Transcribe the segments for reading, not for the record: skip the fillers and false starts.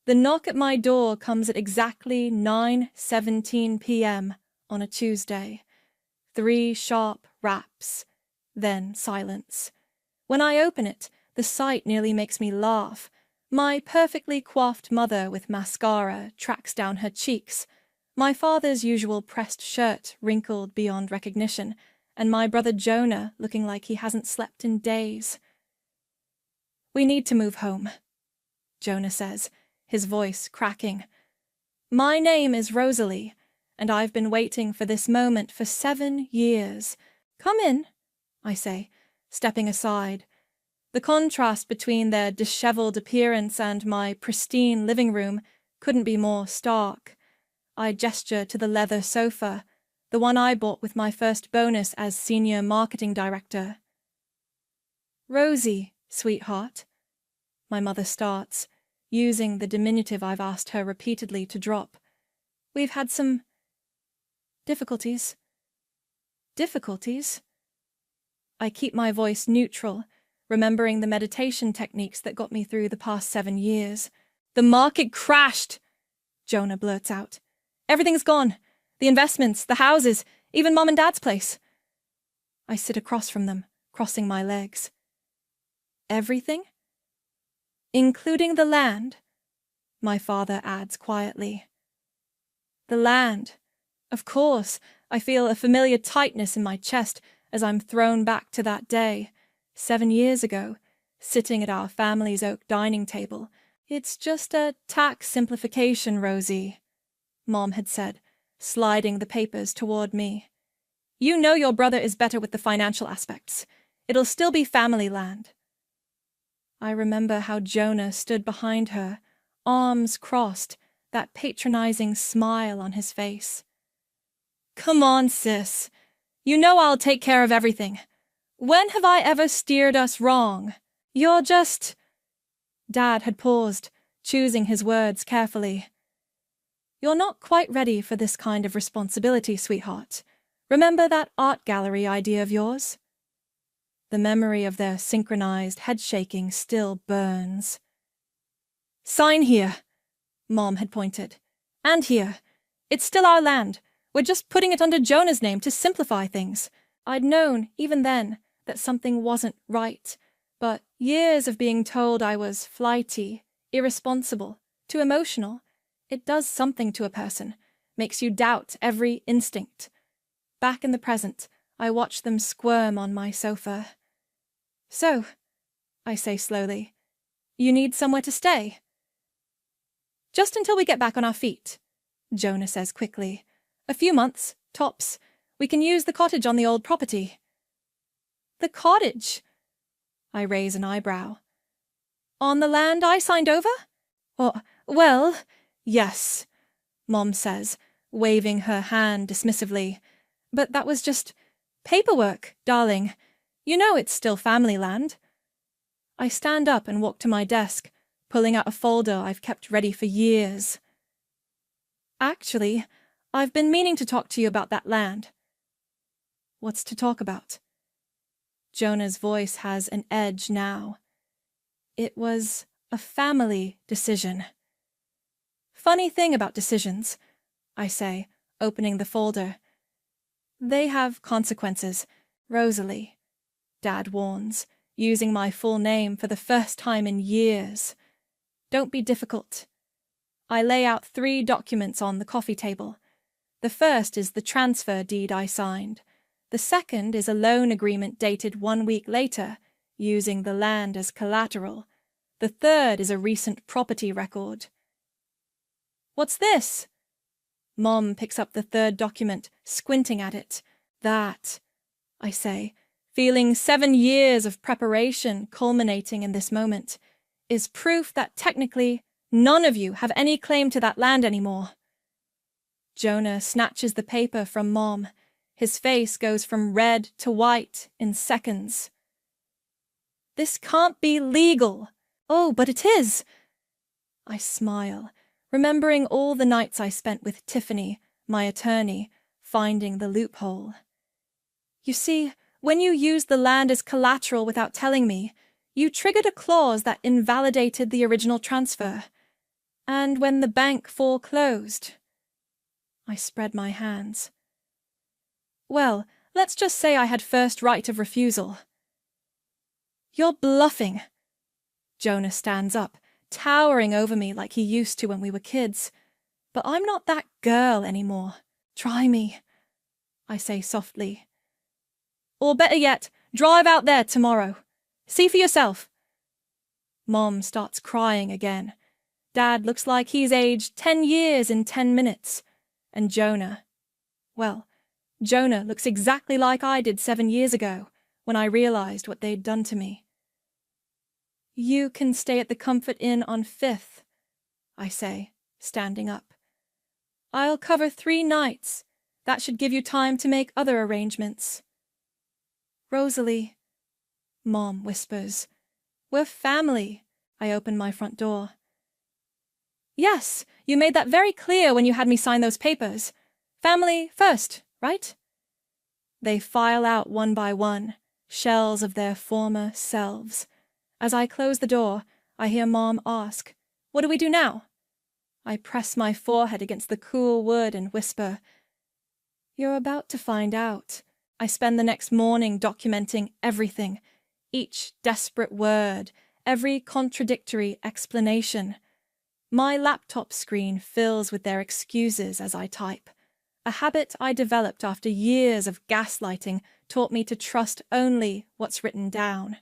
The knock at my door comes at exactly 9:17 p.m. on a Tuesday. 3 sharp raps, then silence. When I open it, the sight nearly makes me laugh. My perfectly coiffed mother with mascara tracks down her cheeks, my father's usual pressed shirt wrinkled beyond recognition, and my brother Jonah looking like he hasn't slept in days. "We need to move home," Jonah says, his voice cracking. "My name is Rosalie, and I've been waiting for this moment for 7 years. Come in," I say, stepping aside. The contrast between their disheveled appearance and my pristine living room couldn't be more stark. I gesture to the leather sofa, the one I bought with my first bonus as senior marketing director. "Rosie, sweetheart," my mother starts, using the diminutive I've asked her repeatedly to drop. "We've had some difficulties." "Difficulties?" I keep my voice neutral, remembering the meditation techniques that got me through the past 7 years. "The market crashed," Jonah blurts out. "Everything's gone. The investments, the houses, even Mom and Dad's place." I sit across from them, crossing my legs. "Everything?" "Including the land," my father adds quietly. "The land. Of course, I feel a familiar tightness in my chest as I'm thrown back to that day, 7 years ago, sitting at our family's oak dining table. "It's just a tax simplification, Rosie," Mom had said, sliding the papers toward me. "You know your brother is better with the financial aspects. It'll still be family land." I remember how Jonah stood behind her, arms crossed, that patronizing smile on his face. "Come on, sis. You know I'll take care of everything. When have I ever steered us wrong? You're just—" Dad had paused, choosing his words carefully. "You're not quite ready for this kind of responsibility, sweetheart. Remember that art gallery idea of yours?" The memory of their synchronized head-shaking still burns. "Sign here," Mom had pointed. "And here. It's still our land. We're just putting it under Jonah's name to simplify things." I'd known, even then, that something wasn't right, but years of being told I was flighty, irresponsible, too emotional, it does something to a person, makes you doubt every instinct. Back in the present, I watch them squirm on my sofa. "So," I say slowly, "you need somewhere to stay?" "Just until we get back on our feet," Jonah says quickly. "A few months, tops. We can use the cottage on the old property." "The cottage?" I raise an eyebrow. "On the land I signed over?" Well, yes," Mom says, waving her hand dismissively. "But that was just paperwork, darling. You know it's still family land." I stand up and walk to my desk, pulling out a folder I've kept ready for years. "Actually, I've been meaning to talk to you about that land." "What's to talk about?" Jonah's voice has an edge now. "It was a family decision." "Funny thing about decisions," I say, opening the folder. "They have consequences, Rosalie," Dad warns, using my full name for the first time in years. "Don't be difficult." I lay out 3 documents on the coffee table. The first is the transfer deed I signed. The second is a loan agreement dated 1 week later, using the land as collateral. The third is a recent property record. "What's this?" Mom picks up the third document, squinting at it. "That," I say, feeling 7 years of preparation culminating in this moment, "is proof that technically none of you have any claim to that land anymore." Jonah snatches the paper from Mom. His face goes from red to white in seconds. "This can't be legal." "Oh, but it is." I smile, remembering all the nights I spent with Tiffany, my attorney, finding the loophole. "You see, when you used the land as collateral without telling me, you triggered a clause that invalidated the original transfer. And when the bank foreclosed. I spread my hands. Well, let's just say I had first right of refusal. You're bluffing. Jonah stands up, towering over me like he used to when we were kids. But I'm not that girl anymore. Try me, I say softly. Or better yet, drive out there tomorrow. See for yourself. Mom starts crying again. Dad looks like he's aged 10 years in 10 minutes. And Jonah, well, Jonah looks exactly like I did 7 years ago when I realized what they'd done to me. You can stay at the Comfort Inn on 5th, I say, standing up. I'll cover 3 nights. That should give you time to make other arrangements. Rosalie, Mom whispers. We're family. I open my front door. Yes, you made that very clear when you had me sign those papers. Family first, right? They file out one by one, shells of their former selves. As I close the door, I hear Mom ask, What do we do now? I press my forehead against the cool wood and whisper, You're about to find out. I spend the next morning documenting everything, each desperate word, every contradictory explanation. My laptop screen fills with their excuses as I type. A habit I developed after years of gaslighting taught me to trust only what's written down.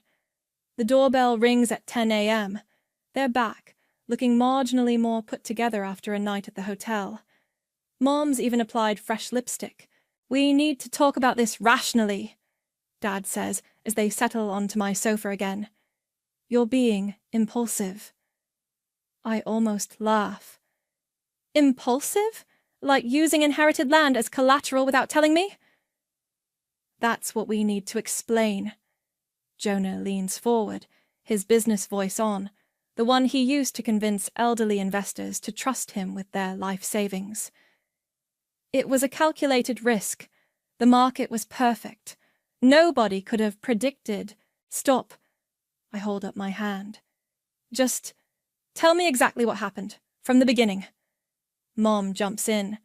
The doorbell rings at 10 a.m. They're back, looking marginally more put together after a night at the hotel. Mom's even applied fresh lipstick. We need to talk about this rationally, Dad says as they settle onto my sofa again. You're being impulsive. I almost laugh. Impulsive? Like using inherited land as collateral without telling me? That's what we need to explain. Jonah leans forward, his business voice on, the one he used to convince elderly investors to trust him with their life savings. It was a calculated risk. The market was perfect. Nobody could have predicted. Stop. I hold up my hand. Just tell me exactly what happened, from the beginning. Mom jumps in.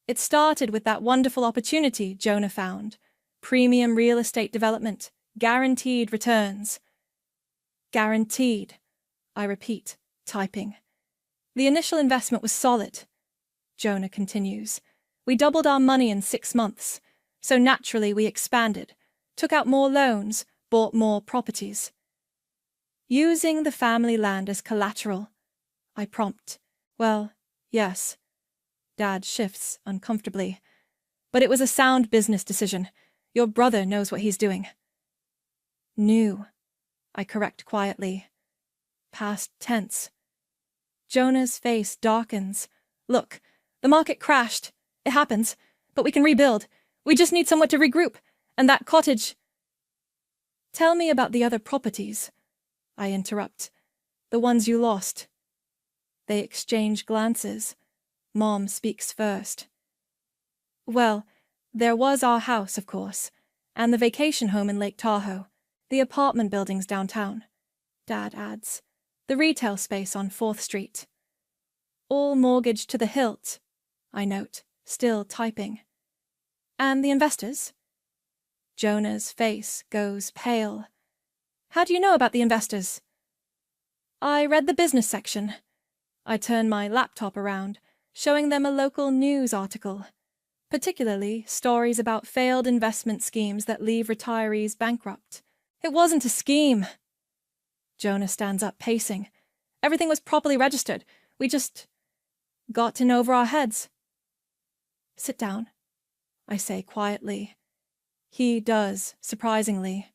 It started with that wonderful opportunity Jonah found. Premium real estate development. Guaranteed returns. Guaranteed, I repeat, typing. The initial investment was solid. Jonah continues. We doubled our money in 6 months, so naturally we expanded, took out more loans, bought more properties. Using the family land as collateral, I prompt. Well, yes. Dad shifts uncomfortably. But it was a sound business decision. Your brother knows what he's doing. Knew, I correct quietly. Past tense. Jonah's face darkens. Look, the market crashed. It happens, but we can rebuild. We just need somewhere to regroup, and that cottage... Tell me about the other properties, I interrupt. The ones you lost. They exchange glances. Mom speaks first. Well, there was our house, of course, and the vacation home in Lake Tahoe, the apartment buildings downtown, Dad adds, the retail space on 4th Street. All mortgaged to the hilt, I note, still typing. And the investors? Jonah's face goes pale. How do you know about the investors? I read the business section. I turn my laptop around, showing them a local news article, particularly stories about failed investment schemes that leave retirees bankrupt. It wasn't a scheme. Jonah stands up, pacing. Everything was properly registered. We just got in over our heads. Sit down, I say quietly. He does, surprisingly.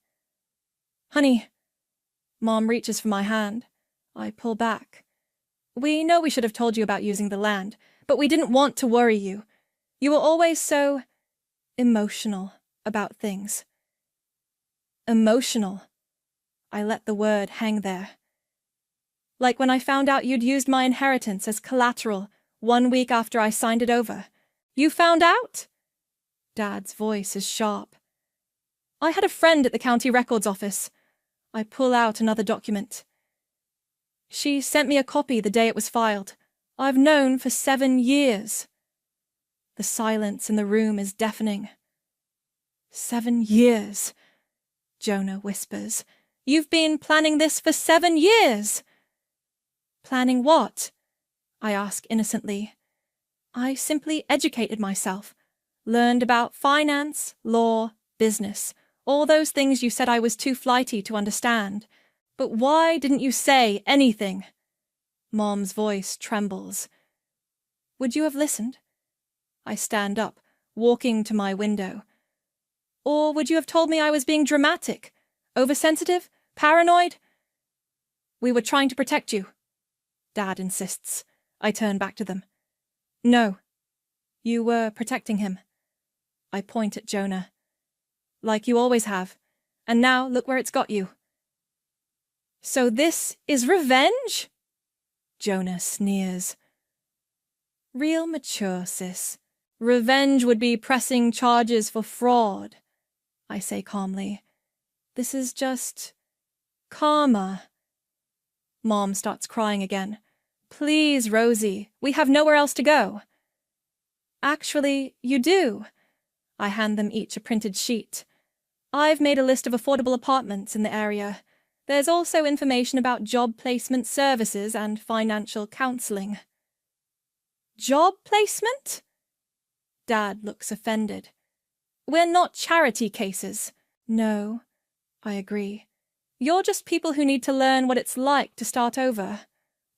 Honey. Mom reaches for my hand. I pull back. We know we should have told you about using the land, but we didn't want to worry you. You were always so emotional about things. Emotional. I let the word hang there. Like when I found out you'd used my inheritance as collateral 1 week after I signed it over. You found out? Dad's voice is sharp. I had a friend at the county records office. I pull out another document. She sent me a copy the day it was filed. I've known for 7 years. The silence in the room is deafening. 7 years, Jonah whispers. You've been planning this for 7 years. Planning what? I ask innocently. I simply educated myself, learned about finance, law, business, all those things you said I was too flighty to understand. But why didn't you say anything? Mom's voice trembles. Would you have listened? I stand up, walking to my window. Or would you have told me I was being dramatic, oversensitive, paranoid? We were trying to protect you, Dad insists. I turn back to them. No, you were protecting him. I point at Jonah. Like you always have. And now look where it's got you. So this is revenge? Jonah sneers. Real mature, sis. Revenge would be pressing charges for fraud, I say calmly. This is just karma. Mom starts crying again. Please, Rosie, we have nowhere else to go. Actually, you do. I hand them each a printed sheet. I've made a list of affordable apartments in the area. There's also information about job placement services and financial counseling. Job placement? Dad looks offended. We're not charity cases. No, I agree. You're just people who need to learn what it's like to start over,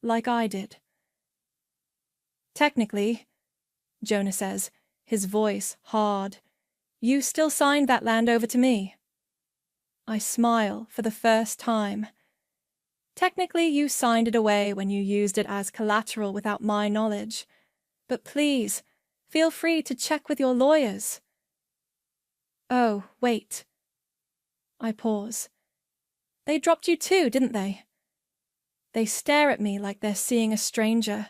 like I did. Technically, Jonah says, his voice hard, you still signed that land over to me. I smile for the first time. Technically, you signed it away when you used it as collateral without my knowledge. But please, feel free to check with your lawyers. Oh, wait. I pause. They dropped you too, didn't they? They stare at me like they're seeing a stranger.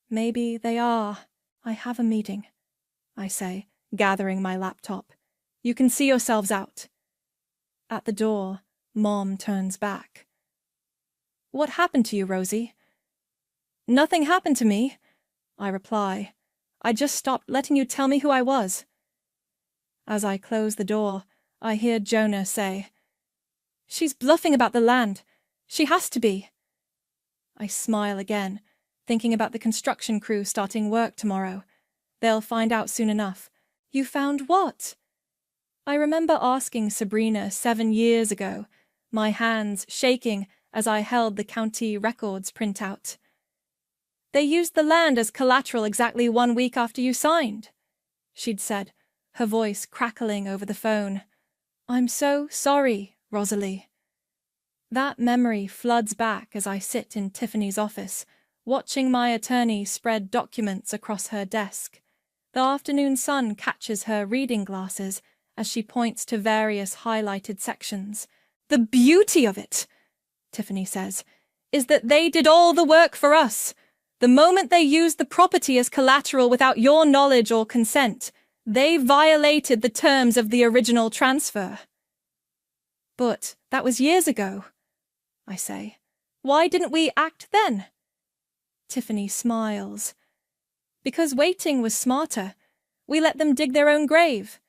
Maybe they are. I have a meeting, I say, gathering my laptop. You can see yourselves out. At the door, Mom turns back. What happened to you, Rosie? Nothing happened to me, I reply. I just stopped letting you tell me who I was. As I close the door, I hear Jonah say, She's bluffing about the land. She has to be. I smile again, thinking about the construction crew starting work tomorrow. They'll find out soon enough. You found what? I remember asking Sabrina 7 years ago, my hands shaking as I held the county records printout. They used the land as collateral exactly 1 week after you signed, she'd said, her voice crackling over the phone. I'm so sorry, Rosalie. That memory floods back as I sit in Tiffany's office, watching my attorney spread documents across her desk. The afternoon sun catches her reading glasses as she points to various highlighted sections. The beauty of it, Tiffany says, is that they did all the work for us. The moment they used the property as collateral without your knowledge or consent, they violated the terms of the original transfer. But that was years ago, I say. Why didn't we act then? Tiffany smiles. Because waiting was smarter. We let them dig their own grave.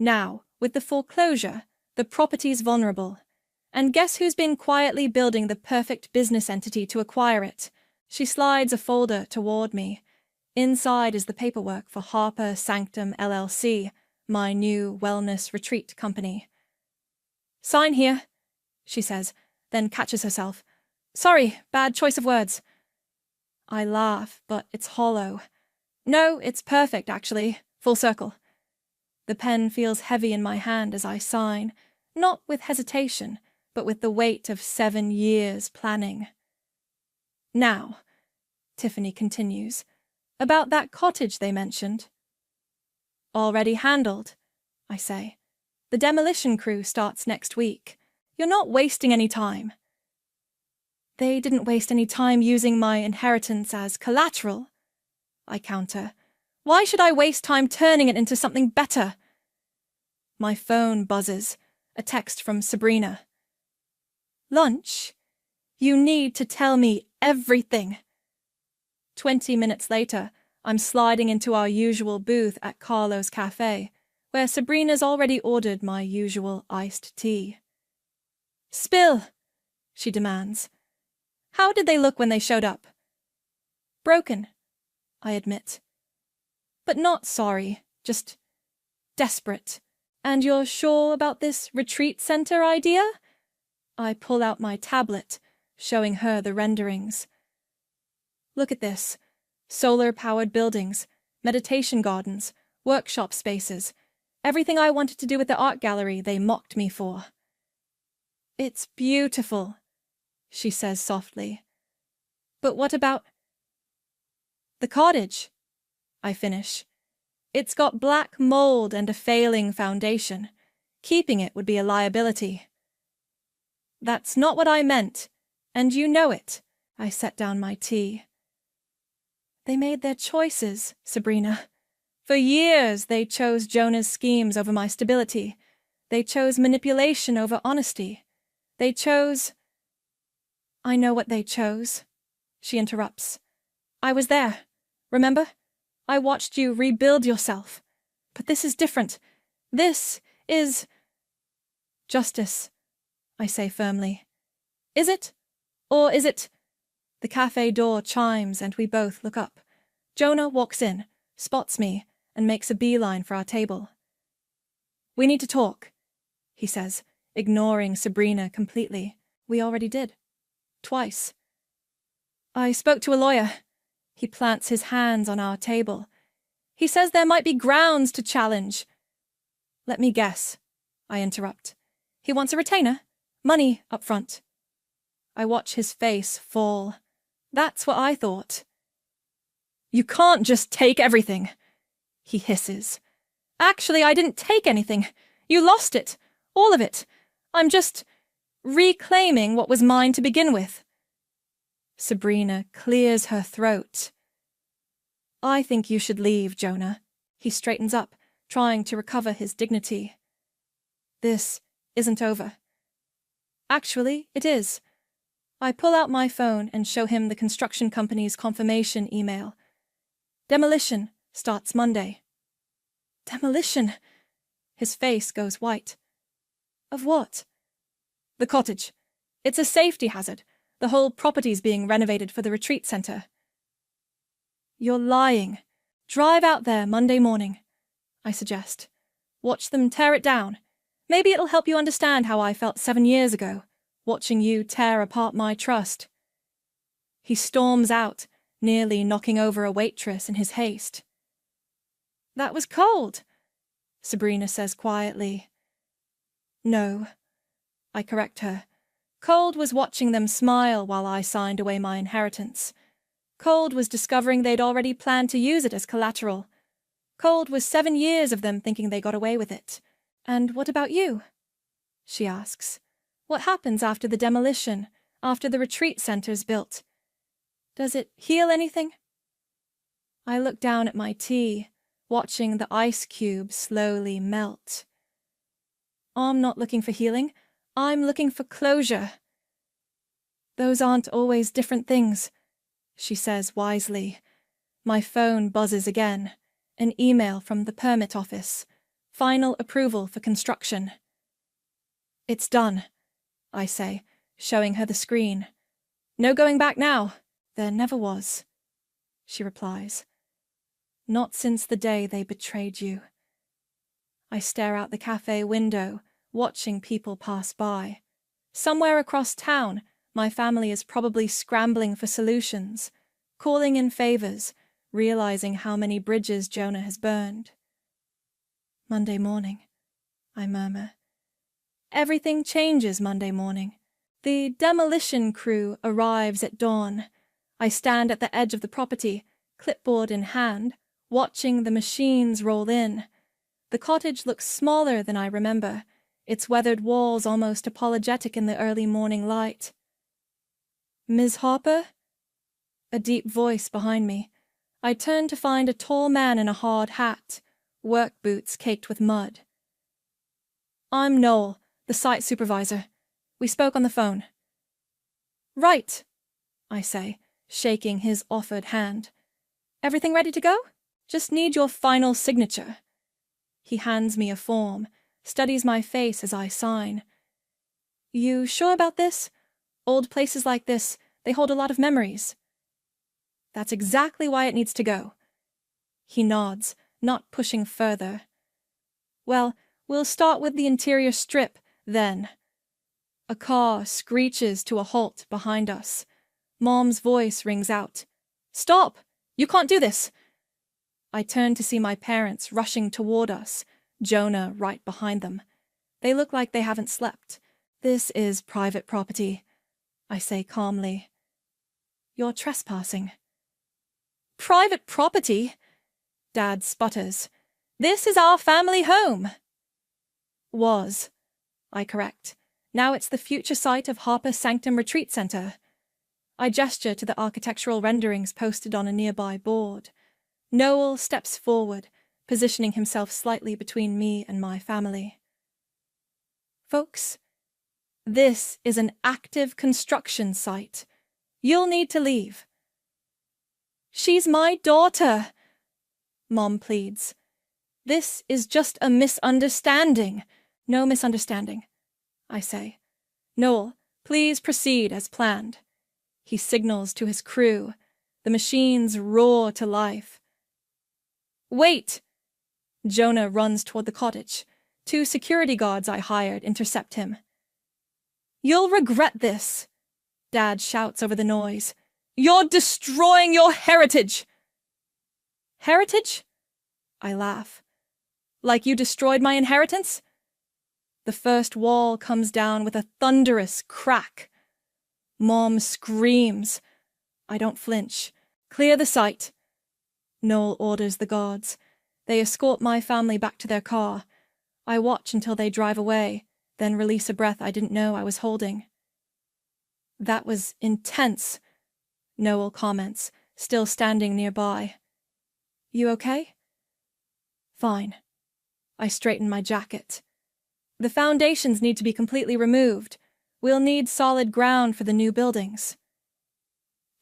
Now, with the foreclosure, the property's vulnerable. And guess who's been quietly building the perfect business entity to acquire it? She slides a folder toward me. Inside is the paperwork for Harper Sanctum LLC, my new wellness retreat company. Sign here, she says, then catches herself. Sorry, bad choice of words. I laugh, but it's hollow. No, it's perfect, actually. Full circle. The pen feels heavy in my hand as I sign, not with hesitation, but with the weight of 7 years planning. Now, Tiffany continues, about that cottage they mentioned. Already handled, I say. The demolition crew starts next week. You're not wasting any time. They didn't waste any time using my inheritance as collateral, I counter. Why should I waste time turning it into something better? My phone buzzes, a text from Sabrina. Lunch? You need to tell me everything. 20 minutes later, I'm sliding into our usual booth at Carlo's Cafe, where Sabrina's already ordered my usual iced tea. "Spill," she demands. "How did they look when they showed up?" "Broken," I admit. "But not sorry, just desperate. And you're sure about this retreat center idea?" I pull out my tablet, showing her the renderings. "Look at this. Solar-powered buildings, meditation gardens, workshop spaces. Everything I wanted to do with the art gallery they mocked me for." "It's beautiful," she says softly. "But what about—" "The cottage," I finish. "It's got black mold and a failing foundation. Keeping it would be a liability." "That's not what I meant, and you know it." I set down my tea. "They made their choices, Sabrina. For years they chose Jonah's schemes over my stability. They chose manipulation over honesty. They chose—" "I know what they chose," she interrupts. "I was there. Remember? I watched you rebuild yourself. But this is different. This is—" "Justice," I say firmly. "Is it? Or is it—" The cafe door chimes and we both look up. Jonah walks in, spots me, and makes a beeline for our table. "We need to talk," he says, ignoring Sabrina completely. We already did. Twice. "I spoke to a lawyer." He plants his hands on our table. "He says there might be grounds to challenge—" "Let me guess," I interrupt. "He wants a retainer? Money up front." I watch his face fall. That's what I thought. "You can't just take everything," he hisses. "Actually, I didn't take anything. You lost it. All of it. I'm just reclaiming what was mine to begin with." Sabrina clears her throat. "I think you should leave, Jonah." He straightens up, trying to recover his dignity. "This isn't over." Actually, it is. I pull out my phone and show him the construction company's confirmation email. "Demolition starts Monday." "Demolition?" His face goes white. "Of what?" "The cottage. It's a safety hazard. The whole property's being renovated for the retreat center." "You're lying. Drive out there Monday morning," I suggest. "Watch them tear it down. Maybe it'll help you understand how I felt 7 years ago, watching you tear apart my trust." He storms out, nearly knocking over a waitress in his haste. "That was cold," Sabrina says quietly. "No," I correct her. Cold was watching them smile while I signed away my inheritance. Cold was discovering they'd already planned to use it as collateral. Cold was 7 years of them thinking they got away with it. "And what about you?" she asks. "What happens after the demolition, after the retreat center's built? Does it heal anything?" I look down at my tea, watching the ice cube slowly melt. "I'm not looking for healing. I'm looking for closure." "Those aren't always different things," she says wisely. My phone buzzes again. An email from the permit office. Final approval for construction. "It's done," I say, showing her the screen. "No going back now." "There never was," she replies. "Not since the day they betrayed you." I stare out the cafe window, watching people pass by. Somewhere across town, my family is probably scrambling for solutions, calling in favors, realizing how many bridges Jonah has burned. "Monday morning," I murmur. Everything changes Monday morning. The demolition crew arrives at dawn. I stand at the edge of the property, clipboard in hand, watching the machines roll in. The cottage looks smaller than I remember, its weathered walls almost apologetic in the early morning light. "Ms. Harper?" A deep voice behind me. I turn to find a tall man in a hard hat, work boots caked with mud. "I'm Noel, the site supervisor. We spoke on the phone." "Right," I say, shaking his offered hand. Everything ready to go? Just need your final signature. He hands me a form, studies my face as I sign. You sure about this? Old places like this, they hold a lot of memories. That's exactly why it needs to go. He nods, not pushing further. Well, we'll start with the interior strip, then. A car screeches to a halt behind us. Mom's voice rings out. Stop! You can't do this! I turn to see my parents rushing toward us, Jonah right behind them. They look like they haven't slept. This is private property, I say calmly. You're trespassing. Private property? Dad sputters. This is our family home. Was, I correct. Now it's the future site of Harper Sanctum Retreat Center. I gesture to the architectural renderings posted on a nearby board. Noel steps forward, positioning himself slightly between me and my family. Folks, this is an active construction site. You'll need to leave. She's my daughter, Mom pleads. This is just a misunderstanding. No misunderstanding, I say. Noel, please proceed as planned. He signals to his crew. The machines roar to life. Wait! Jonah runs toward the cottage. 2 security guards I hired intercept him. You'll regret this, Dad shouts over the noise. You're destroying your heritage! Heritage? I laugh. Like you destroyed my inheritance? The first wall comes down with a thunderous crack. Mom screams. I don't flinch. Clear the site. Noel orders the guards. They escort my family back to their car. I watch until they drive away, then release a breath I didn't know I was holding. That was intense, Noel comments, still standing nearby. You okay? Fine. I straighten my jacket. The foundations need to be completely removed. We'll need solid ground for the new buildings.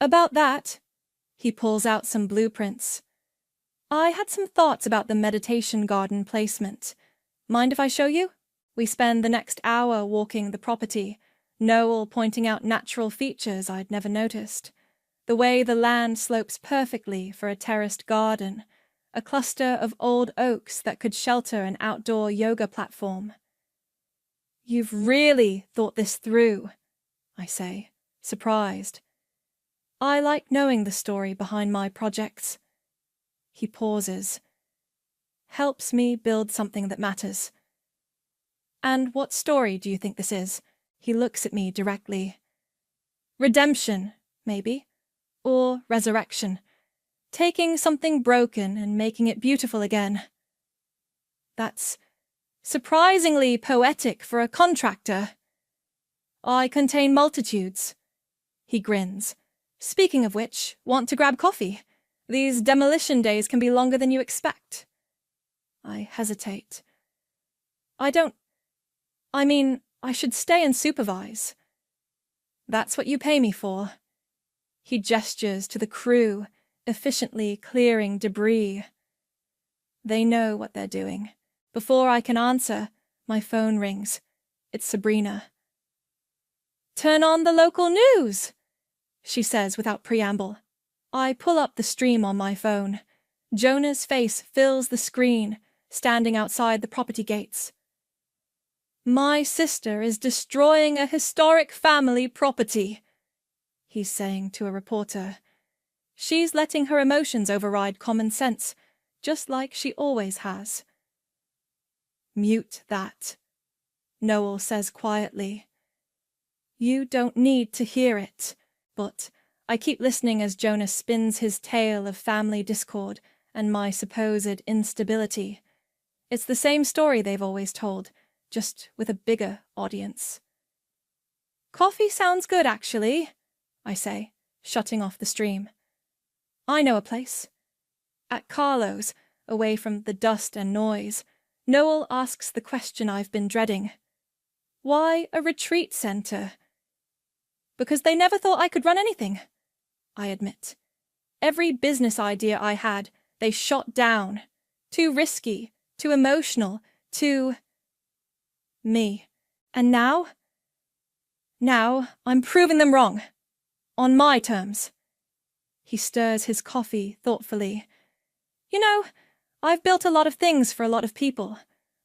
About that, he pulls out some blueprints. I had some thoughts about the meditation garden placement. Mind if I show you? We spend the next hour walking the property, Noel pointing out natural features I'd never noticed. The way the land slopes perfectly for a terraced garden, a cluster of old oaks that could shelter an outdoor yoga platform. You've really thought this through, I say, surprised. I like knowing the story behind my projects. He pauses. Helps me build something that matters. And what story do you think this is? He looks at me directly. Redemption, maybe. Or resurrection. Taking something broken and making it beautiful again. That's surprisingly poetic for a contractor. I contain multitudes. He grins. Speaking of which, want to grab coffee? These demolition days can be longer than you expect. I hesitate. I should stay and supervise. That's what you pay me for. He gestures to the crew, efficiently clearing debris. They know what they're doing. Before I can answer, my phone rings. It's Sabrina. Turn on the local news, she says without preamble. I pull up the stream on my phone. Jonah's face fills the screen, standing outside the property gates. My sister is destroying a historic family property, he's saying to a reporter. She's letting her emotions override common sense, just like she always has. Mute that, Noel says quietly. You don't need to hear it, but I keep listening as Jonah spins his tale of family discord and my supposed instability. It's the same story they've always told, just with a bigger audience. Coffee sounds good, actually, I say, shutting off the stream. I know a place. At Carlo's, away from the dust and noise, Noel asks the question I've been dreading. Why a retreat center? Because they never thought I could run anything, I admit. Every business idea I had, they shot down. Too risky, too emotional, too... me. And now? Now I'm proving them wrong. On my terms. He stirs his coffee thoughtfully. You know, I've built a lot of things for a lot of people.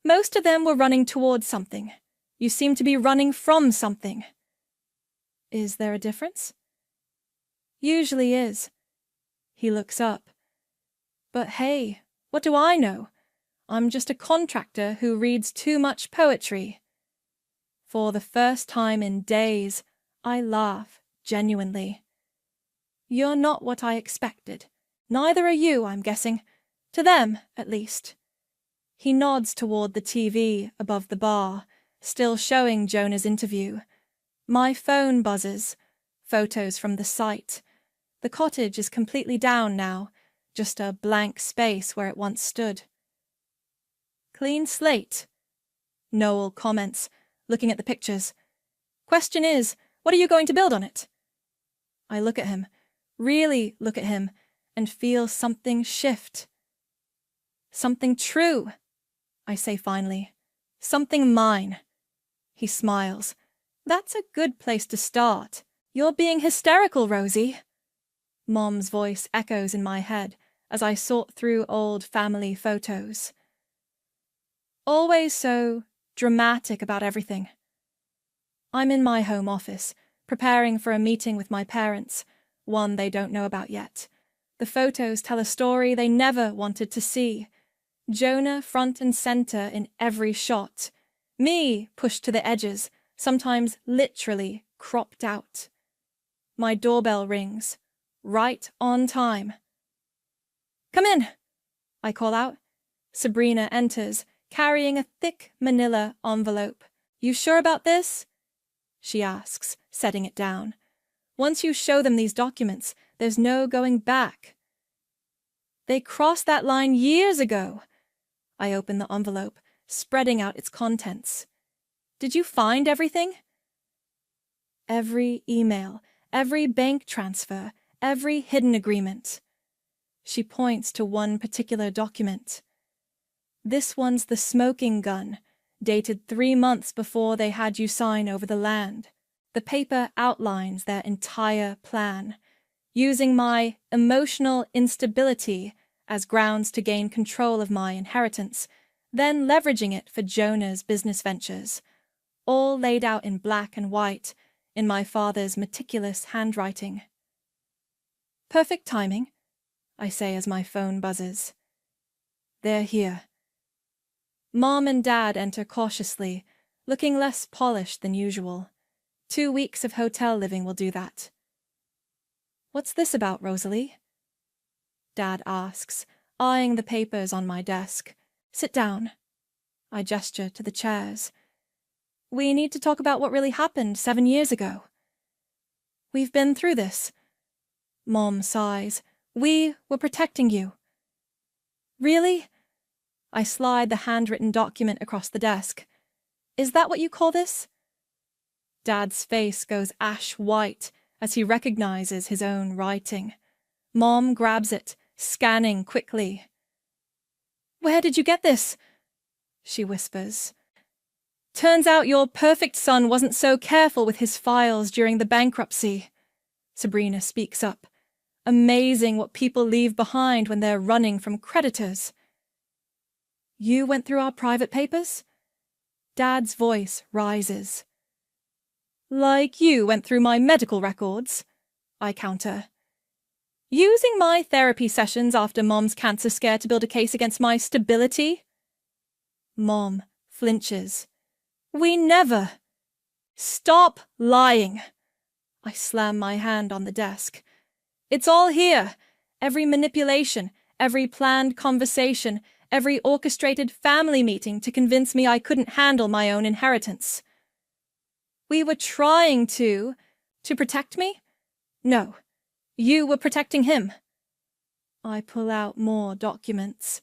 Most of them were running towards something. You seem to be running from something. Is there a difference? Usually is. He looks up. But hey, what do I know? I'm just a contractor who reads too much poetry. For the first time in days, I laugh genuinely. You're not what I expected. Neither are you, I'm guessing. To them, at least. He nods toward the TV above the bar, still showing Jonah's interview. My phone buzzes. Photos from the site. The cottage is completely down now, just a blank space where it once stood. Clean slate, Noel comments, looking at the pictures. Question is, what are you going to build on it? I look at him, really look at him, and feel something shift. Something true, I say finally. Something mine. He smiles. That's a good place to start. You're being hysterical, Rosie. Mom's voice echoes in my head as I sort through old family photos. Always so dramatic about everything. I'm in my home office, preparing for a meeting with my parents, one they don't know about yet. The photos tell a story they never wanted to see. Jonah front and center in every shot. Me pushed to the edges, sometimes literally cropped out. My doorbell rings. Right on time. Come in, I call out. Sabrina enters, carrying a thick manila envelope. You sure about this? She asks, setting it down. Once you show them these documents, there's no going back. They crossed that line years ago. I open the envelope, spreading out its contents. Did you find everything? Every email, every bank transfer, every hidden agreement. She points to one particular document. This one's the smoking gun, dated 3 months before they had you sign over the land. The paper outlines their entire plan, using my emotional instability as grounds to gain control of my inheritance, then leveraging it for Jonah's business ventures, all laid out in black and white in my father's meticulous handwriting. Perfect timing, I say as my phone buzzes. They're here. Mom and Dad enter cautiously, looking less polished than usual. 2 weeks of hotel living will do that. What's this about, Rosalie? Dad asks, eyeing the papers on my desk. Sit down. I gesture to the chairs. We need to talk about what really happened 7 years ago. We've been through this. Mom sighs. We were protecting you. Really? I slide the handwritten document across the desk. Is that what you call this? Dad's face goes ash white as he recognizes his own writing. Mom grabs it, scanning quickly. Where did you get this? She whispers. Turns out your perfect son wasn't so careful with his files during the bankruptcy. Sabrina speaks up. Amazing what people leave behind when they're running from creditors. You went through our private papers? Dad's voice rises. Like you went through my medical records, I counter. Using my therapy sessions after Mom's cancer scare to build a case against my stability? Mom flinches. We never. Stop lying. I slam my hand on the desk. It's all here. Every manipulation, every planned conversation, every orchestrated family meeting to convince me I couldn't handle my own inheritance. We were trying to protect me? No, you were protecting him. I pull out more documents.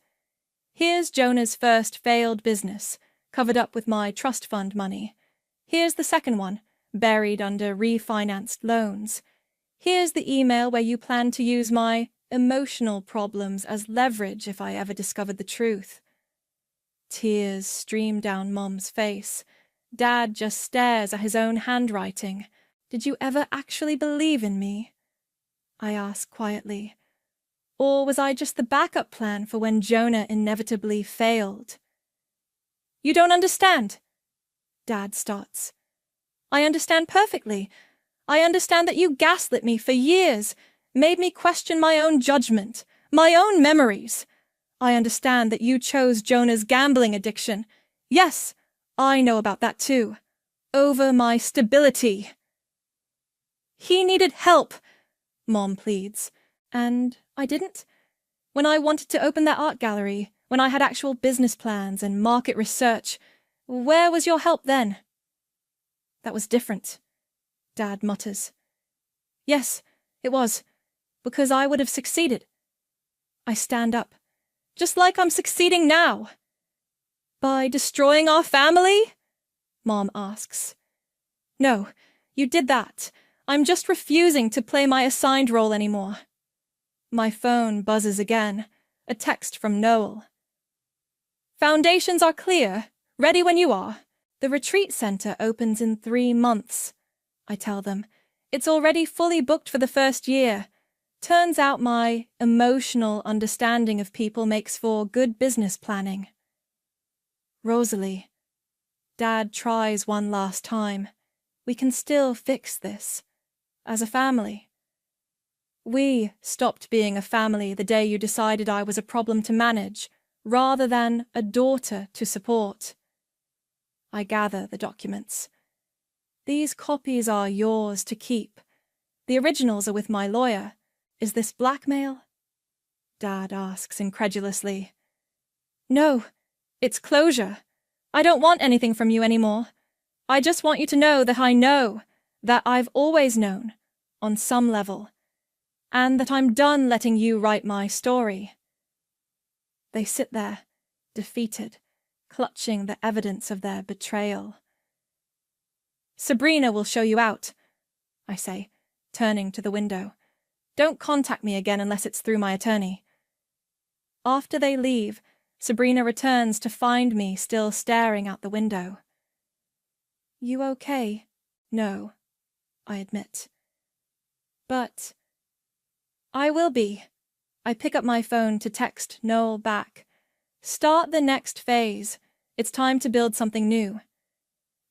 Here's Jonah's first failed business, covered up with my trust fund money. Here's the second one, buried under refinanced loans. Here's the email where you plan to use my emotional problems as leverage if I ever discovered the truth. Tears stream down Mom's face. Dad just stares at his own handwriting. Did you ever actually believe in me? I ask quietly. Or was I just the backup plan for when Jonah inevitably failed? You don't understand, Dad starts. I understand perfectly. I understand that you gaslit me for years, made me question my own judgment, my own memories. I understand that you chose Jonah's gambling addiction. Yes, I know about that too. Over my stability. He needed help, Mom pleads. And I didn't. When I wanted to open that art gallery, when I had actual business plans and market research, where was your help then? That was different, Dad mutters. Yes, it was, because I would have succeeded. I stand up, just like I'm succeeding now. By destroying our family? Mom asks. No, you did that. I'm just refusing to play my assigned role anymore. My phone buzzes again, a text from Noel. Foundations are clear, ready when you are. The retreat center opens in 3 months. I tell them. It's already fully booked for the first year. Turns out my emotional understanding of people makes for good business planning. Rosalie. Dad tries one last time. We can still fix this. As a family. We stopped being a family the day you decided I was a problem to manage, rather than a daughter to support. I gather the documents. These copies are yours to keep. The originals are with my lawyer. Is this blackmail? Dad asks incredulously. No, it's closure. I don't want anything from you anymore. I just want you to know that I've always known, on some level, and that I'm done letting you write my story. They sit there, defeated, clutching the evidence of their betrayal. Sabrina will show you out, I say, turning to the window. Don't contact me again unless it's through my attorney. After they leave, Sabrina returns to find me still staring out the window. You okay? No, I admit. But I will be. I pick up my phone to text Noel back. Start the next phase. It's time to build something new.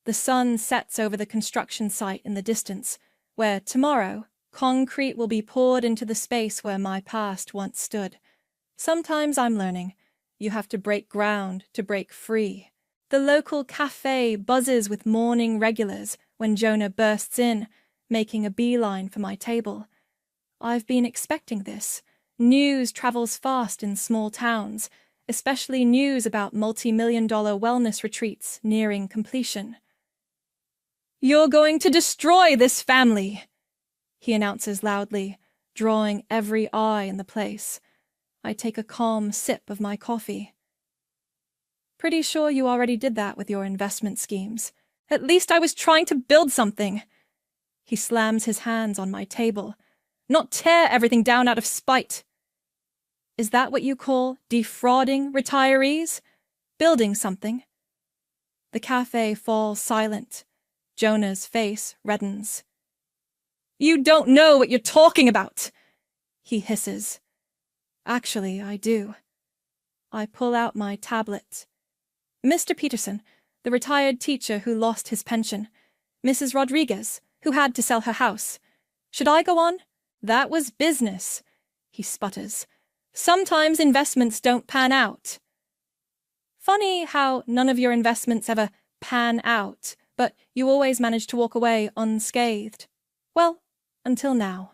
The sun sets over the construction site in the distance, where tomorrow concrete will be poured into the space where my past once stood. Sometimes I'm learning. You have to break ground to break free. The local cafe buzzes with morning regulars when Jonah bursts in, making a beeline for my table. I've been expecting this. News travels fast in small towns, especially news about multi-million-dollar wellness retreats nearing completion. You're going to destroy this family, he announces loudly, drawing every eye in the place. I take a calm sip of my coffee. Pretty sure you already did that with your investment schemes. At least I was trying to build something. He slams his hands on my table. Not tear everything down out of spite. Is that what you call defrauding retirees? Building something? The cafe falls silent. Jonah's face reddens. You don't know what you're talking about, he hisses. Actually, I do. I pull out my tablet. Mr. Peterson, the retired teacher who lost his pension. Mrs. Rodriguez, who had to sell her house. Should I go on? That was business, he sputters. Sometimes investments don't pan out. Funny how none of your investments ever pan out, but you always manage to walk away unscathed. Well, until now.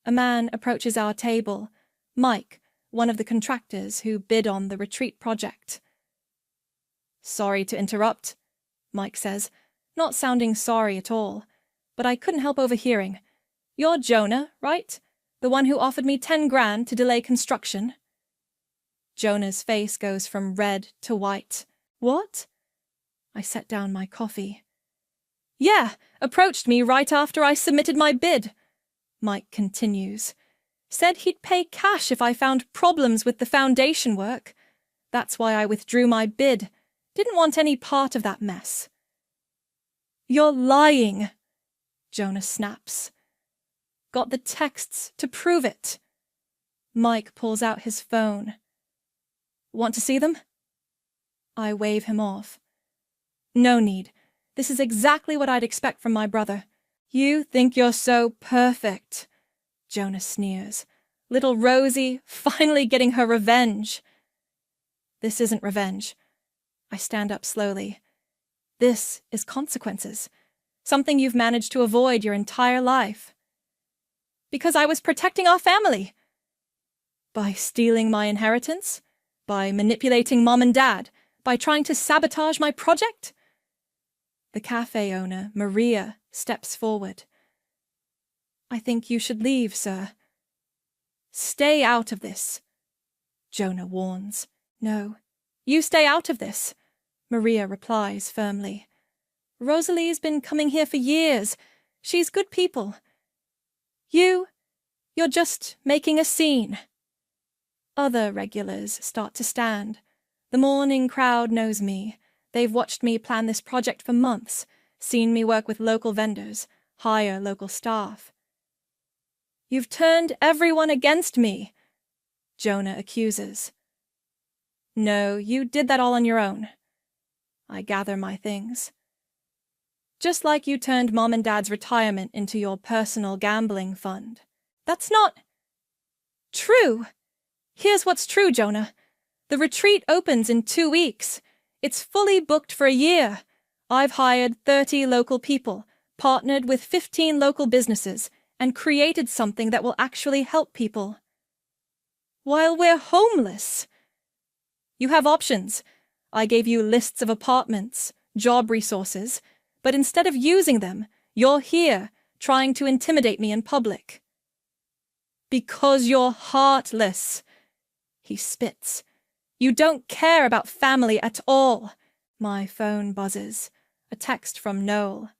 A man approaches our table, Mike, one of the contractors who bid on the retreat project. Sorry to interrupt, Mike says, not sounding sorry at all, but I couldn't help overhearing. You're Jonah, right? The one who offered me 10 grand to delay construction? Jonah's face goes from red to white. What? I set down my coffee. Yeah, approached me right after I submitted my bid, Mike continues. Said he'd pay cash if I found problems with the foundation work. That's why I withdrew my bid. Didn't want any part of that mess. You're lying, Jonah snaps. Got the texts to prove it. Mike pulls out his phone. Want to see them? I wave him off. No need. This is exactly what I'd expect from my brother. You think you're so perfect, Jonah sneers. Little Rosie finally getting her revenge. This isn't revenge. I stand up slowly. This is consequences. Something you've managed to avoid your entire life. Because I was protecting our family. By stealing my inheritance? By manipulating Mom and Dad? By trying to sabotage my project? The cafe owner, Maria, steps forward. I think you should leave, sir. Stay out of this, Jonah warns. No, you stay out of this, Maria replies firmly. Rosalie's been coming here for years. She's good people. You're just making a scene. Other regulars start to stand. The morning crowd knows me. They've watched me plan this project for months, seen me work with local vendors, hire local staff. You've turned everyone against me, Jonah accuses. No, you did that all on your own. I gather my things. Just like you turned Mom and Dad's retirement into your personal gambling fund. That's not true. Here's what's true, Jonah. The retreat opens in 2 weeks. It's fully booked for a year. I've hired 30 local people, partnered with 15 local businesses, and created something that will actually help people. While we're homeless. You have options. I gave you lists of apartments, job resources, but instead of using them, you're here, trying to intimidate me in public. Because you're heartless. He spits. You don't care about family at all. My phone buzzes. A text from Noel.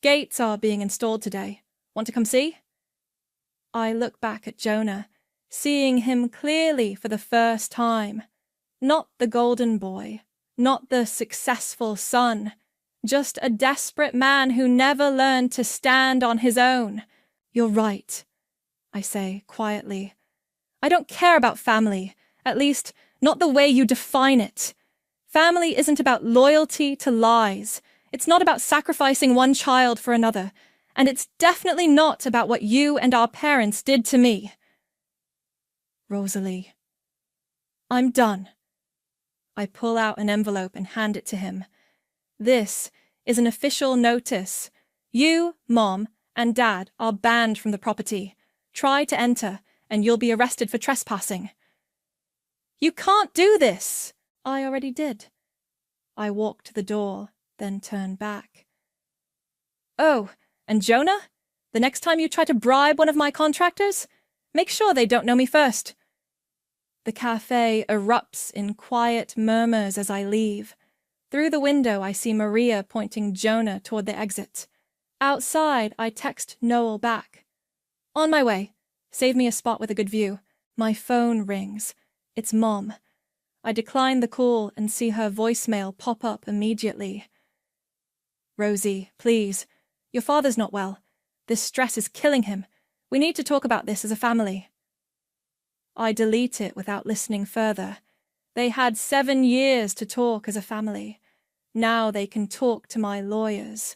Gates are being installed today. Want to come see? I look back at Jonah, seeing him clearly for the first time. Not the golden boy, not the successful son, just a desperate man who never learned to stand on his own. You're right, I say quietly. I don't care about family, at least not the way you define it. Family isn't about loyalty to lies. It's not about sacrificing one child for another. And it's definitely not about what you and our parents did to me. Rosalie. I'm done. I pull out an envelope and hand it to him. This is an official notice. You, Mom, and Dad are banned from the property. Try to enter, and you'll be arrested for trespassing. You can't do this! I already did. I walk to the door, then turn back. Oh, and Jonah? The next time you try to bribe one of my contractors, make sure they don't know me first. The cafe erupts in quiet murmurs as I leave. Through the window I see Maria pointing Jonah toward the exit. Outside I text Noel back. On my way. Save me a spot with a good view. My phone rings. It's Mom. I decline the call and see her voicemail pop up immediately. Rosie, please. Your father's not well. This stress is killing him. We need to talk about this as a family. I delete it without listening further. They had 7 years to talk as a family. Now they can talk to my lawyers.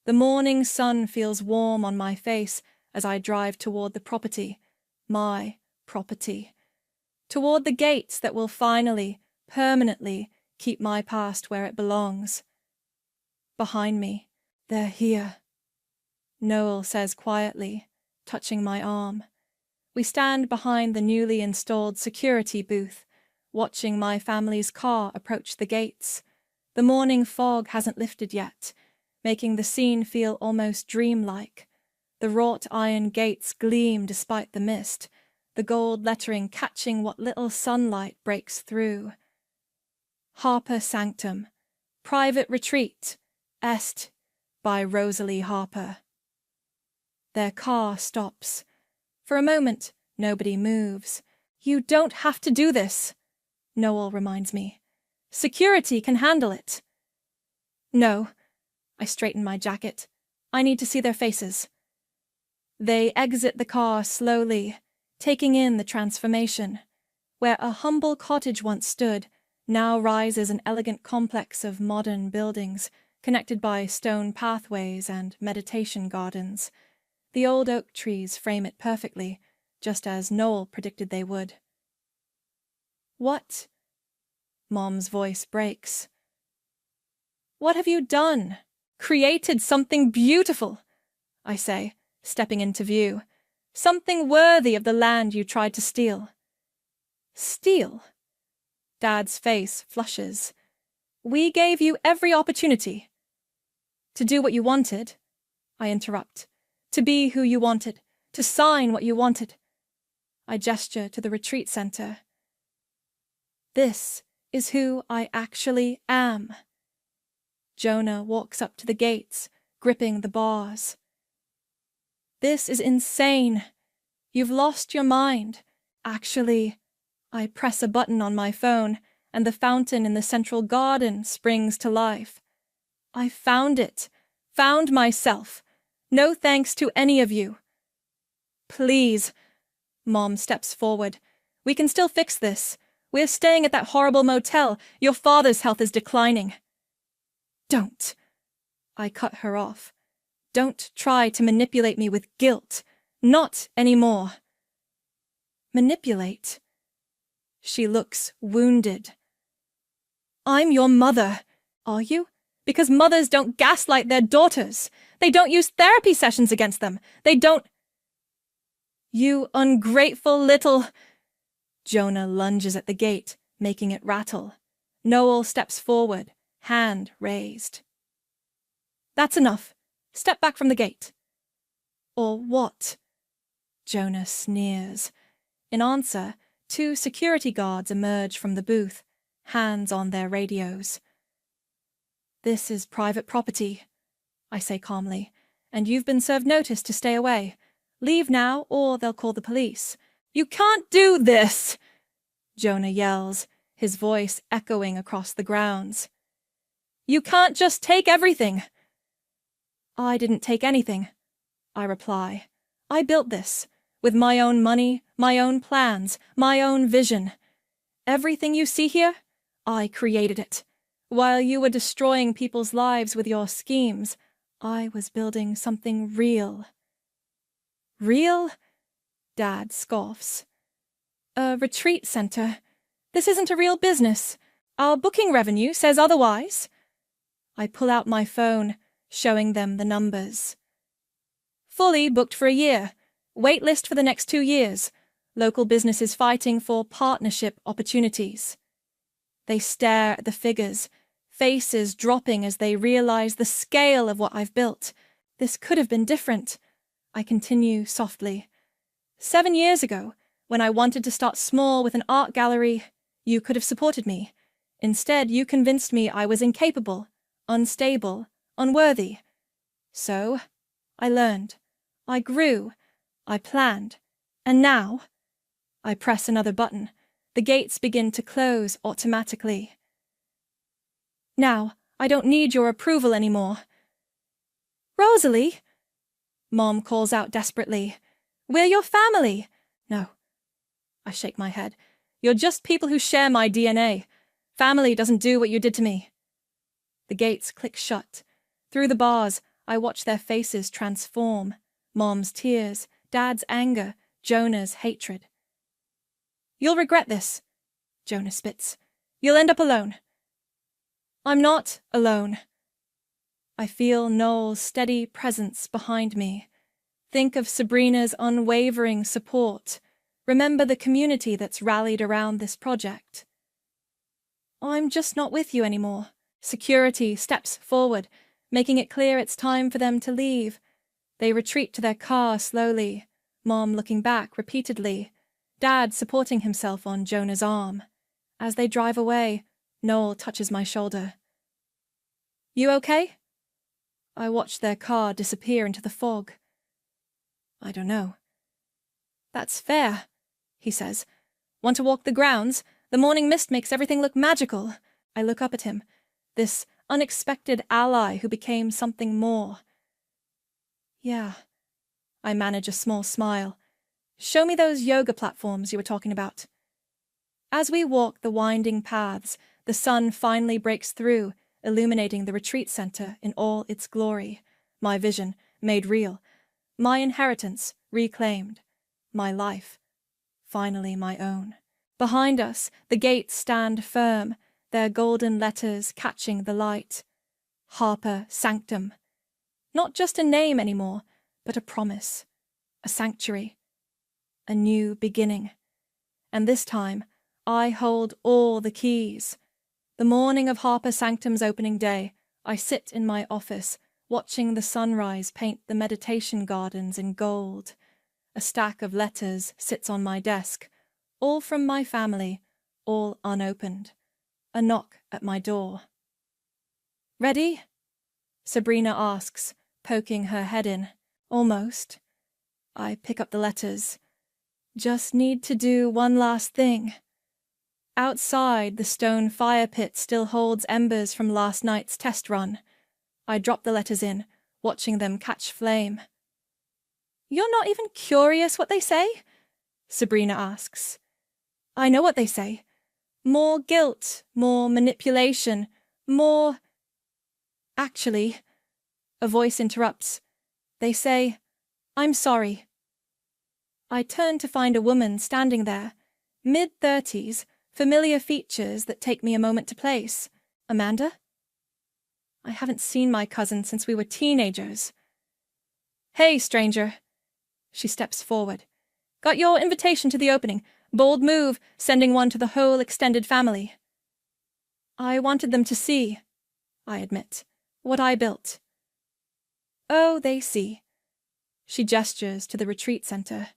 The morning sun feels warm on my face as I drive toward the property, my property. Toward the gates that will finally, permanently, keep my past where it belongs. Behind me, they're here. Noel says quietly, touching my arm. We stand behind the newly installed security booth, watching my family's car approach the gates. The morning fog hasn't lifted yet, making the scene feel almost dreamlike. The wrought iron gates gleam despite the mist, the gold lettering catching what little sunlight breaks through. Harper Sanctum, Private Retreat, Est, by Rosalie Harper. Their car stops. For a moment, nobody moves. You don't have to do this, Noel reminds me. Security can handle it. No. I straighten my jacket. I need to see their faces. They exit the car slowly, taking in the transformation. Where a humble cottage once stood, now rises an elegant complex of modern buildings, connected by stone pathways and meditation gardens. The old oak trees frame it perfectly, just as Noel predicted they would. What? Mom's voice breaks. What have you done? Created something beautiful, I say, stepping into view. Something worthy of the land you tried to steal. Steal? Dad's face flushes. We gave you every opportunity. To do what you wanted, I interrupt. To be who you wanted. To sign what you wanted. I gesture to the retreat center. This is who I actually am. Jonah walks up to the gates, gripping the bars. This is insane. You've lost your mind. Actually, I press a button on my phone, and the fountain in the central garden springs to life. I found it. Found myself. No thanks to any of you. Please. Mom steps forward. We can still fix this. We're staying at that horrible motel. Your father's health is declining. Don't. I cut her off. Don't try to manipulate me with guilt. Not anymore. Manipulate? She looks wounded. I'm your mother. Are you? Because mothers don't gaslight their daughters. They don't use therapy sessions against them. They don't... You ungrateful little... Jonah lunges at the gate, making it rattle. Noel steps forward, hand raised. That's enough. Step back from the gate. Or what? Jonah sneers. In answer, 2 security guards emerge from the booth, hands on their radios. This is private property, I say calmly, and you've been served notice to stay away. Leave now, or they'll call the police. You can't do this! Jonah yells, his voice echoing across the grounds. You can't just take everything! I didn't take anything, I reply. I built this, with my own money, my own plans, my own vision. Everything you see here, I created it. While you were destroying people's lives with your schemes, I was building something real. Real? Dad scoffs. A retreat center. This isn't a real business. Our booking revenue says otherwise. I pull out my phone, showing them the numbers. Fully booked for a year. Wait list for the next 2 years. Local businesses fighting for partnership opportunities. They stare at the figures, faces dropping as they realize the scale of what I've built. This could have been different. I continue softly. 7 years ago, when I wanted to start small with an art gallery, you could have supported me. Instead, you convinced me I was incapable, unstable, unworthy. So, I learned. I grew. I planned. And now, I press another button. The gates begin to close automatically. Now, I don't need your approval anymore. Rosalie! Mom calls out desperately. We're your family. No. I shake my head. You're just people who share my DNA. Family doesn't do what you did to me. The gates click shut. Through the bars, I watch their faces transform. Mom's tears, Dad's anger, Jonah's hatred. You'll regret this, Jonah spits. You'll end up alone. I'm not alone. I feel Noel's steady presence behind me. Think of Sabrina's unwavering support. Remember the community that's rallied around this project. I'm just not with you anymore. Security steps forward, making it clear it's time for them to leave. They retreat to their car slowly, Mom looking back repeatedly, Dad supporting himself on Jonah's arm. As they drive away, Noel touches my shoulder. You okay? I watch their car disappear into the fog. I don't know. That's fair, he says. Want to walk the grounds? The morning mist makes everything look magical. I look up at him, this unexpected ally who became something more. Yeah. I manage a small smile. Show me those yoga platforms you were talking about. As we walk the winding paths, the sun finally breaks through, illuminating the retreat center in all its glory. My vision made real. My inheritance reclaimed. My life finally my own. Behind us, the gates stand firm, their golden letters catching the light. Harper Sanctum. Not just a name anymore, but a promise, a sanctuary, a new beginning. And this time, I hold all the keys. The morning of Harper Sanctum's opening day, I sit in my office, watching the sunrise paint the meditation gardens in gold. A stack of letters sits on my desk, all from my family, all unopened. A knock at my door. Ready? Sabrina asks, poking her head in. Almost. I pick up the letters. Just need to do one last thing. Outside, the stone fire pit still holds embers from last night's test run. I drop the letters in, watching them catch flame. You're not even curious what they say? Sabrina asks. I know what they say. More guilt, more manipulation, more... Actually, a voice interrupts. They say, I'm sorry. I turn to find a woman standing there, mid-30s, familiar features that take me a moment to place. Amanda? I haven't seen my cousin since we were teenagers. Hey, stranger. She steps forward. Got your invitation to the opening. Bold move, sending one to the whole extended family. I wanted them to see, I admit, what I built. Oh, they see. She gestures to the retreat center.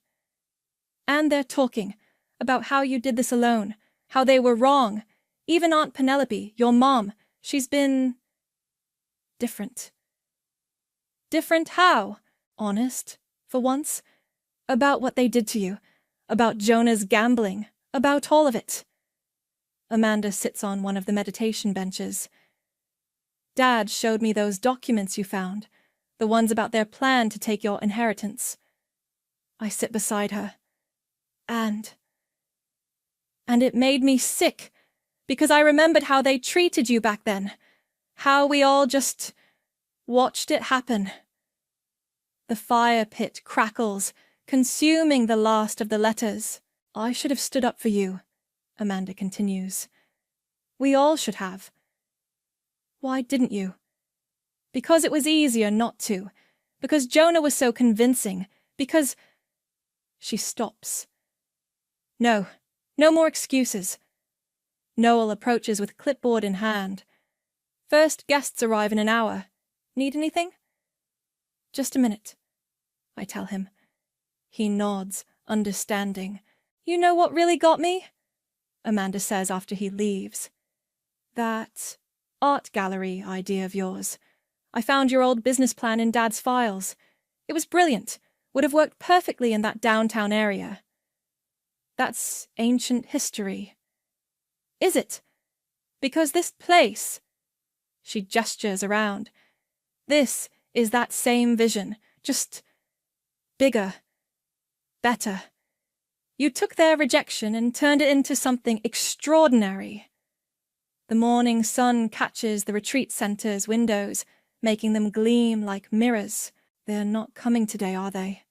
And they're talking about how you did this alone, how they were wrong. Even Aunt Penelope, your mom, she's been... different. Different how? Honest, for once. About what they did to you. About Jonah's gambling. About all of it. Amanda sits on one of the meditation benches. Dad showed me those documents you found. The ones about their plan to take your inheritance. I sit beside her. And it made me sick, because I remembered how they treated you back then. How we all just watched it happen. The fire pit crackles, consuming the last of the letters. I should have stood up for you, Amanda continues. We all should have. Why didn't you? Because it was easier not to. Because Jonah was so convincing. Because... She stops. No, no more excuses. Noel approaches with clipboard in hand. First guests arrive in an hour. Need anything? Just a minute, I tell him. He nods, understanding. You know what really got me? Amanda says after he leaves. That art gallery idea of yours. I found your old business plan in Dad's files. It was brilliant. Would have worked perfectly in that downtown area. That's ancient history. Is it? Because this place... She gestures around. This is that same vision, just bigger, better. You took their rejection and turned it into something extraordinary. The morning sun catches the retreat center's windows, making them gleam like mirrors. They're not coming today, are they?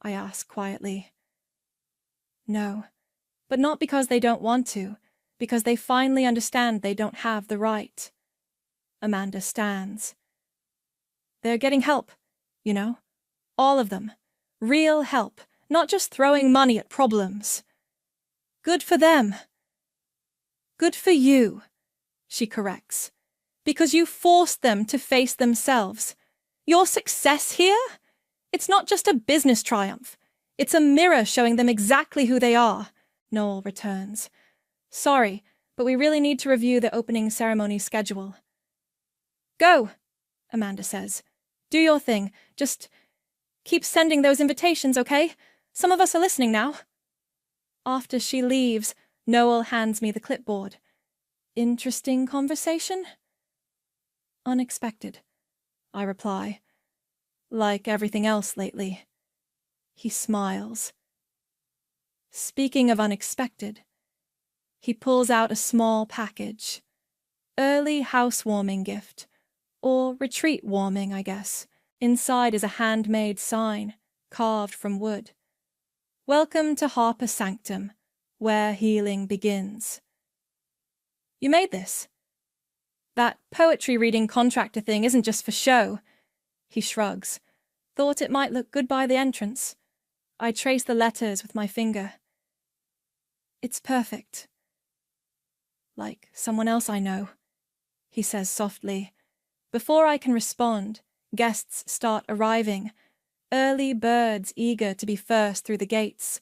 I ask quietly. No, but not because they don't want to, because they finally understand they don't have the right. Amanda stands. They're getting help, you know? All of them. Real help, not just throwing money at problems. Good for them. Good for you, she corrects, because you forced them to face themselves. Your success here? It's not just a business triumph. It's a mirror showing them exactly who they are, Noel returns. Sorry, but we really need to review the opening ceremony schedule. Go, Amanda says. Do your thing. Just keep sending those invitations, okay? Some of us are listening now. After she leaves, Noel hands me the clipboard. Interesting conversation? Unexpected, I reply. Like everything else lately. He smiles. Speaking of unexpected, he pulls out a small package. Early housewarming gift. Or retreat warming, I guess. Inside is a handmade sign, carved from wood. Welcome to Harper Sanctum, where healing begins. You made this? That poetry reading contractor thing isn't just for show. He shrugs. Thought it might look good by the entrance. I trace the letters with my finger. It's perfect. Like someone else I know, he says softly. Before I can respond, guests start arriving. Early birds eager to be first through the gates.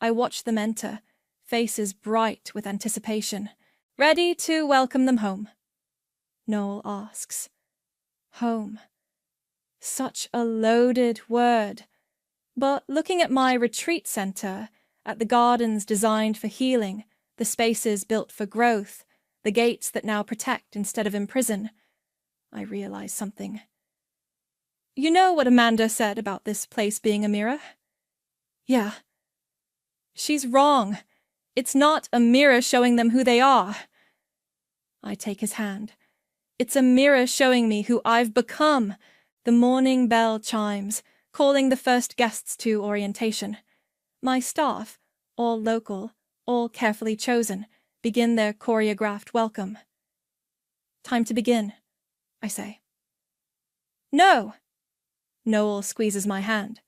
I watch them enter, faces bright with anticipation. Ready to welcome them home? Noel asks. Home. Such a loaded word. But looking at my retreat center, at the gardens designed for healing, the spaces built for growth, the gates that now protect instead of imprison, I realize something. You know what Amanda said about this place being a mirror? Yeah. She's wrong. It's not a mirror showing them who they are. I take his hand. It's a mirror showing me who I've become. The morning bell chimes, calling the first guests to orientation. My staff, all local, all carefully chosen, begin their choreographed welcome. Time to begin, I say. No! Noel squeezes my hand.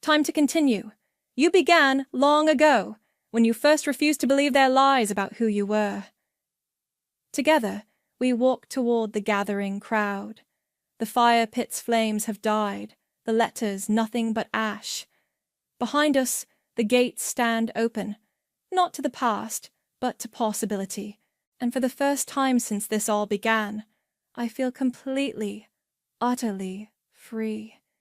Time to continue. You began long ago, when you first refused to believe their lies about who you were. Together, we walk toward the gathering crowd. The fire pit's flames have died, the letters nothing but ash. Behind us, the gates stand open, not to the past, but to possibility. And for the first time since this all began, I feel completely, utterly free.